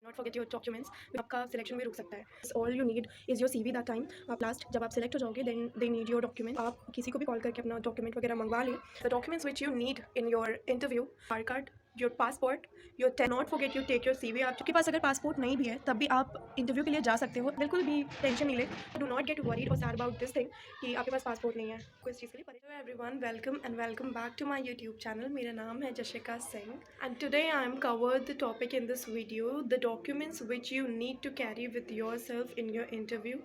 Not forget your documents. आपका selection भी रुक सकता है। All you need is your CV that time. आप लास्ट जब आप सिलेक्ट हो जाओगे then they need your document. आप किसी को भी कॉल करके अपना डॉक्यूमेंट वगैरह मंगवा लें। The documents which you need in your interview: Aadhaar card, your passport, your not forget you take your CV। आपके पास अगर पासपोर्ट नहीं भी है तब भी आप इंटरव्यू के लिए जा सकते हो, बिल्कुल भी टेंशन नहीं ले। डू नॉट गेट वरीड और सैड अबाउट दिस थिंग कि आपके पास पासपोर्ट नहीं है, कोई इस चीज़ के लिए परेशान। Hello everyone, welcome and welcome back to my YouTube channel. मेरा नाम है Jashika Singh and today I am covered the topic in this video: the documents which you need to carry with yourself in your interview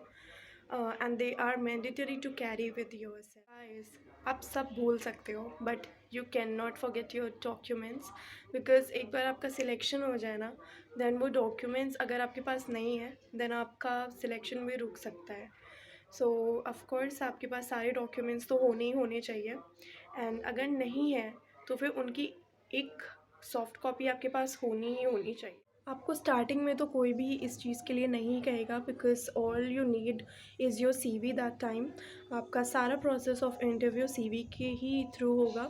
and they are mandatory to carry with yourself. Guys, आप सब भूल सकते हो but you can not forget your documents, because एक बार आपका selection हो जाए ना, देन वो डॉक्यूमेंट्स अगर आपके पास नहीं है देन आपका सिलेक्शन भी रुक सकता है। सो ऑफकोर्स आपके पास सारे डॉक्यूमेंट्स तो होने ही होने चाहिए, एंड अगर नहीं है तो फिर उनकी एक सॉफ्ट कॉपी आपके पास होनी ही होनी चाहिए। आपको स्टार्टिंग में तो कोई भी इस चीज़ के लिए नहीं कहेगा, because all you need is your CV that time. आपका सारा प्रोसेस ऑफ इंटरव्यू CV के ही थ्रू होगा,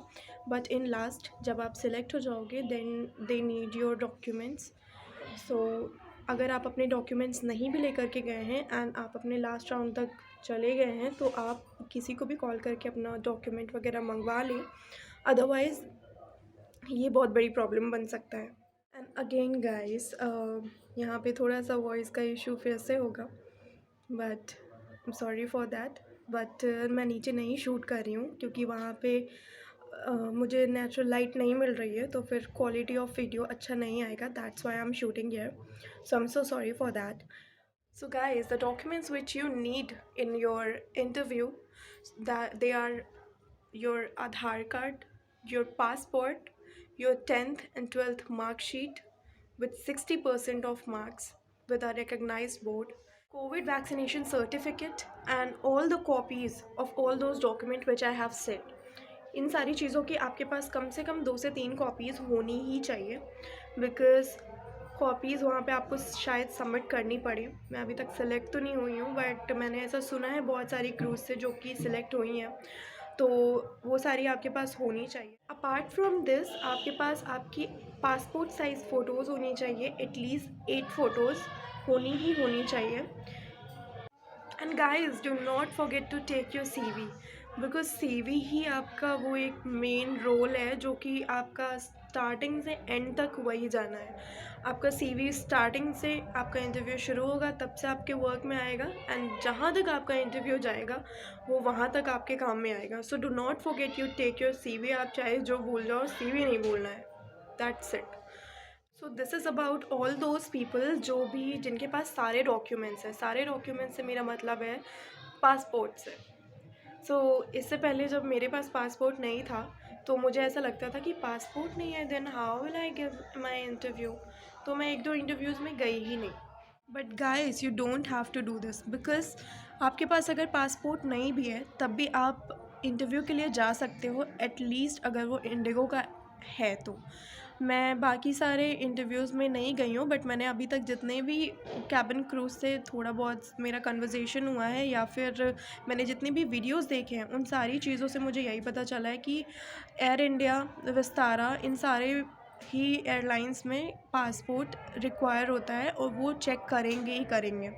बट इन लास्ट जब आप सिलेक्ट हो जाओगे then they need your documents. So अगर आप अपने डॉक्यूमेंट्स नहीं भी लेकर के गए हैं एंड आप अपने लास्ट राउंड तक चले गए हैं तो आप किसी को भी कॉल करके अपना डॉक्यूमेंट वगैरह मंगवा लें, अदरवाइज़ ये बहुत बड़ी प्रॉब्लम बन सकता है। एंड अगेन गाइस, यहाँ पे थोड़ा सा वॉइस का इशू फिर से होगा, but I am sorry for that. But मैं नीचे नहीं शूट कर रही हूँ क्योंकि वहाँ पे मुझे नेचुरल लाइट नहीं मिल रही है, तो फिर क्वालिटी ऑफ वीडियो अच्छा नहीं आएगा। That's why I am shooting here, so I am so sorry for that. So guys, the documents which you need in your interview, that they are your Aadhaar card, your passport, your 10th and 12th mark sheet with 60% of marks with a recognized board, COVID vaccination certificate, and all the copies of all those documents which I have said. इन सारी चीज़ों की आपके पास कम से कम 2 से 3 copies होनी ही चाहिए, because copies वहाँ पे आपको शायद सबमिट करनी पड़े। मैं अभी तक सिलेक्ट तो नहीं हुई हूँ, बट मैंने ऐसा सुना है बहुत सारी क्रूज़ से जो कि सिलेक्ट हुई हैं, तो वो सारी आपके पास होनी चाहिए। अपार्ट फ्रॉम दिस आपके पास आपकी पासपोर्ट साइज़ फ़ोटोज़ होनी चाहिए, एटलीस्ट 8 फ़ोटोज़ होनी ही होनी चाहिए। And guys, do not forget to take your CV, because CV ही आपका वो एक मेन रोल है जो कि आपका स्टार्टिंग से एंड तक वही जाना है। आपका CV स्टार्टिंग से आपका इंटरव्यू शुरू होगा तब से आपके वर्क में आएगा, एंड जहाँ तक आपका इंटरव्यू जाएगा वो वहाँ तक आपके काम में आएगा। So do not forget you take your CV। आप चाहे जो भूल जाओ, CV नहीं भूलना है, that's it. So this is about all those people जो भी जिनके पास सारे डॉक्यूमेंट्स हैं। सारे डॉक्यूमेंट्स से मेरा मतलब है पासपोर्ट से। सो इससे पहले जब मेरे पास पासपोर्ट नहीं था तो मुझे ऐसा लगता था कि पासपोर्ट नहीं है then how will I give my interview, तो मैं 1-2 इंटरव्यूज़ में गई ही नहीं। But guys, you don't have to do this, because आपके पास अगर पासपोर्ट नहीं भी है तब भी आप इंटरव्यू के लिए जा सकते हो, एटलीस्ट अगर वो इंडिगो का है तो। मैं बाकी सारे इंटरव्यूज़ में नहीं गई हूँ, बट मैंने अभी तक जितने भी कैबिन क्रू से थोड़ा बहुत मेरा कन्वर्सेशन हुआ है या फिर मैंने जितने भी वीडियोस देखे हैं उन सारी चीज़ों से मुझे यही पता चला है कि एयर इंडिया, विस्तारा, इन सारे ही एयरलाइंस में पासपोर्ट रिक्वायर होता है और वो चेक करेंगे ही करेंगे।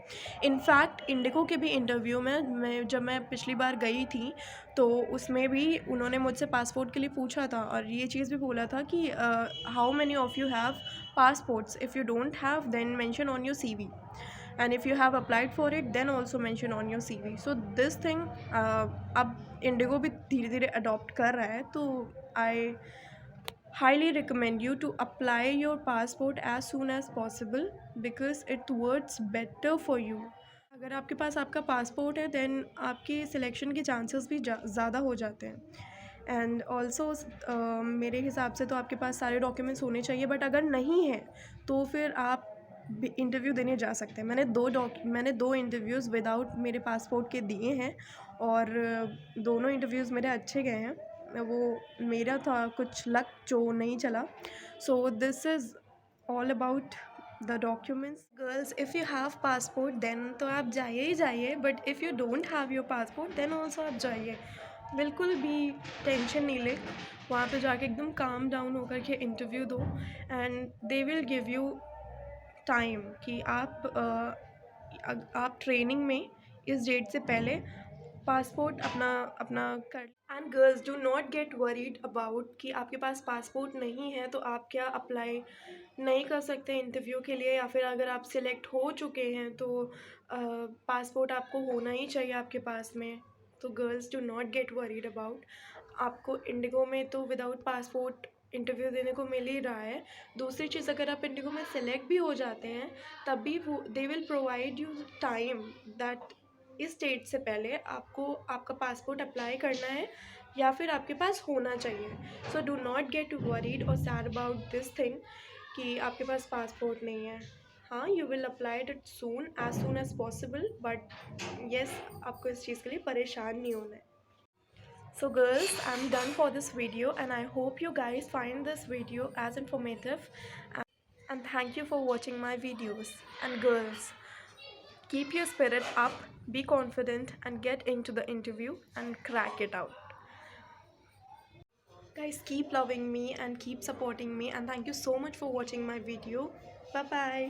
इनफैक्ट इंडिगो के भी इंटरव्यू में जब मैं पिछली बार गई थी तो उसमें भी उन्होंने मुझसे पासपोर्ट के लिए पूछा था और ये चीज़ भी बोला था कि how many of you have passports, if you don't have then mention on your CV, and if you have applied for it then also mention on your CV. so this thing अब Indigo भी धीरे धीरे adopt कर रहा है, तो आई highly recommend you to apply your passport as soon as possible because it works better for you. अगर आपके पास आपका पासपोर्ट है देन आपके सिलेक्शन के चांसेस भी ज़्यादा हो जाते हैं। एंड ऑल्सो मेरे हिसाब से तो आपके पास सारे डॉक्यूमेंट्स होने चाहिए, बट अगर नहीं है तो फिर आप इंटरव्यू देने जा सकते हैं। मैंने दो इंटरव्यूज़ विदाउट मेरे पासपोर्ट के दिए हैं और दोनों इंटरव्यूज़ मेरे अच्छे गए हैं। वो मेरा था कुछ लक जो नहीं चला। So this is all about the documents. Girls, if you have passport then तो आप जाइए ही जाइए, but if you don't have your passport then also आप जाइए, बिल्कुल भी टेंशन नहीं ले। वहाँ पे जाके एकदम काम डाउन होकर के इंटरव्यू दो and they will give you time कि आप ट्रेनिंग में इस डेट से पहले पासपोर्ट अपना अपना कर। And girls do not get worried about कि आपके पास पासपोर्ट नहीं है तो आप क्या अप्लाई नहीं कर सकते इंटरव्यू के लिए, या फिर अगर आप सिलेक्ट हो चुके हैं तो पासपोर्ट आपको होना ही चाहिए आपके पास में। तो girls do not get worried about, आपको इंडिगो में तो विदाउट पासपोर्ट इंटरव्यू देने को मिल ही रहा है। दूसरी चीज़, अगर आप इंडिगो में सेलेक्ट भी हो जाते हैं तब भी वो they will provide you time that इस डेट से पहले आपको आपका पासपोर्ट अप्लाई करना है या फिर आपके पास होना चाहिए। So do not get worried और सैड अबाउट दिस थिंग कि आपके पास पासपोर्ट नहीं है। हाँ, you will apply it soon as possible, but yes, आपको इस चीज़ के लिए परेशान नहीं होना है। So girls, I'm done for this video and I hope you guys find this video as informative, and thank you for watching my videos. And girls, keep your spirit up, be confident and get into the interview and crack it out. Guys, keep loving me and keep supporting me, and thank you so much for watching my video. Bye bye.